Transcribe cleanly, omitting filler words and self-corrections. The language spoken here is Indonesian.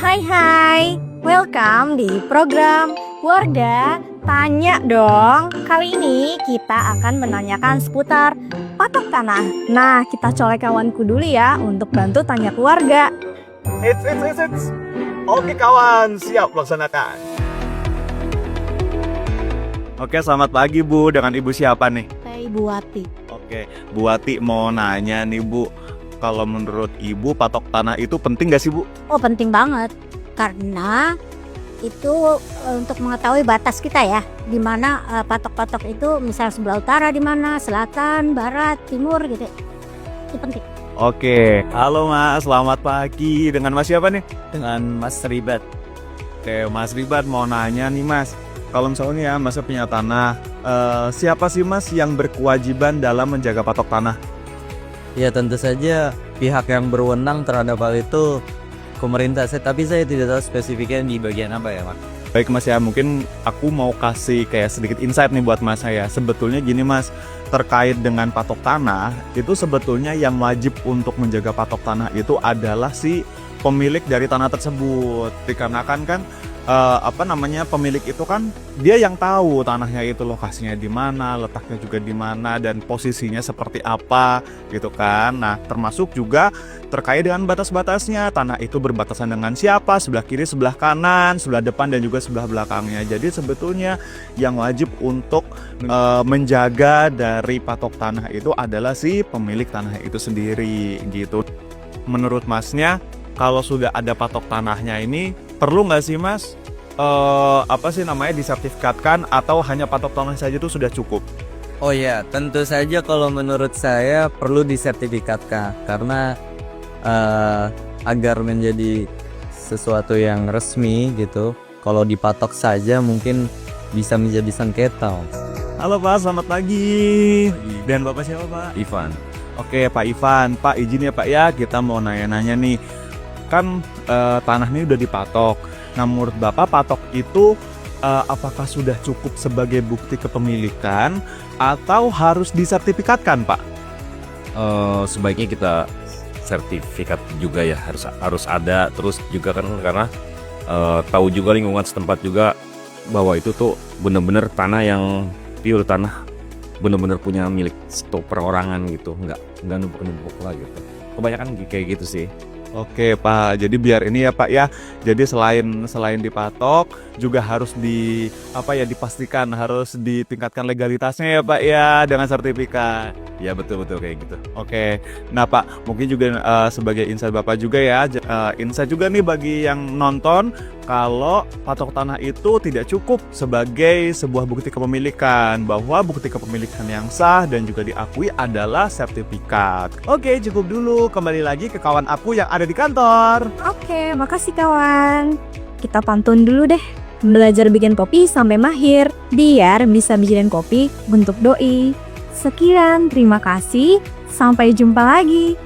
Hai, welcome di program Warga Tanya Dong. Kali ini kita akan menanyakan seputar patok tanah. Nah, kita colek kawanku dulu ya untuk bantu tanya ke warga. Eits. Oke kawan, siap laksanakan. Oke, selamat pagi Bu. Dengan Ibu siapa nih? Saya Ibu Wati. Oke, Bu Wati mau nanya nih Bu. Kalau menurut Ibu patok tanah itu penting gak sih Bu? Oh, penting banget karena itu untuk mengetahui batas kita ya, di mana patok-patok itu misal sebelah utara di mana, selatan, barat, timur gitu. Itu penting. Oke, halo Mas, selamat pagi. Dengan Mas siapa nih? Dengan Mas Ribat. Oke, Mas Ribat mau nanya nih Mas. Kalau misalnya ya Mas punya tanah, siapa sih Mas yang berkewajiban dalam menjaga patok tanah? Ya tentu saja pihak yang berwenang terhadap hal itu pemerintah. Tapi saya tidak tahu spesifiknya di bagian apa ya Mas. Baik Mas ya, mungkin aku mau kasih kayak sedikit insight nih buat Mas saya. Sebetulnya gini Mas, terkait dengan patok tanah, itu sebetulnya yang wajib untuk menjaga patok tanah itu adalah si pemilik dari tanah tersebut. Dikarenakan kan pemilik itu kan dia yang tahu tanahnya itu lokasinya di mana, letaknya juga di mana, dan posisinya seperti apa gitu kan. Nah, termasuk juga terkait dengan batas-batasnya, tanah itu berbatasan dengan siapa, sebelah kiri, sebelah kanan, sebelah depan, dan juga sebelah belakangnya. Jadi sebetulnya yang wajib untuk menjaga dari patok tanah itu adalah si pemilik tanah itu sendiri gitu. Menurut Masnya, kalau sudah ada patok tanahnya ini, perlu nggak sih Mas disertifikatkan, atau hanya patok tanah saja itu sudah cukup? Oh ya, tentu saja kalau menurut saya perlu disertifikatkan karena agar menjadi sesuatu yang resmi gitu. Kalau dipatok saja mungkin bisa menjadi sengketa. Halo Pak, selamat pagi. Dan Bapak siapa Pak? Ivan. Oke Pak Ivan, Pak izin ya Pak ya, kita mau nanya-nanya nih. Kan tanah ini udah dipatok. Nah, menurut Bapak patok itu apakah sudah cukup sebagai bukti kepemilikan atau harus disertifikatkan Pak? Sebaiknya kita sertifikat juga ya, harus ada. Terus juga kan karena tahu juga lingkungan setempat juga bahwa itu tuh benar-benar tanah yang pure, tanah benar-benar punya milik perorangan gitu, nggak numpuk-numpuk lah gitu. Kebanyakan kayak gitu sih. Oke Pak, jadi biar ini ya Pak ya. Jadi selain dipatok juga harus dipastikan, harus ditingkatkan legalitasnya ya Pak ya, dengan sertifikat. Ya betul kayak gitu. Oke, nah Pak, mungkin juga sebagai insight Bapak juga ya, insight juga nih bagi yang nonton, kalau patok tanah itu tidak cukup sebagai sebuah bukti kepemilikan, bahwa bukti kepemilikan yang sah dan juga diakui adalah sertifikat. Oke, cukup dulu, kembali lagi ke kawan aku yang ada di kantor. Oke, makasih kawan. Kita pantun dulu deh. Belajar bikin kopi sampai mahir, biar bisa bikinin kopi untuk doi. Sekian, terima kasih. Sampai jumpa lagi.